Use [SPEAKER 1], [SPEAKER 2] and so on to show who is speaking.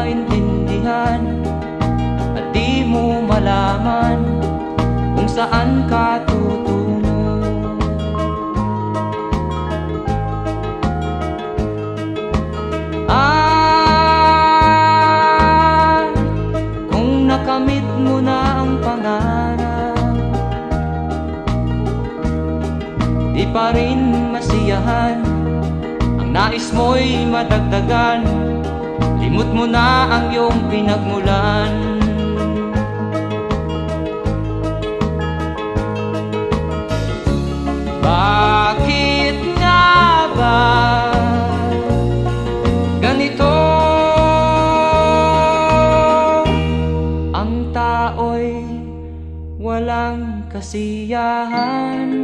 [SPEAKER 1] maintindihan at di mo malaman kung saan ka tutungo. Kung nakamit mo na ang pangarap, di pa rin masiyahan, ang nais mo'y madagdagan, limot mo na ang iyong pinagmulan. Bakit nga ba ganito? Ang tao'y walang kasiyahan.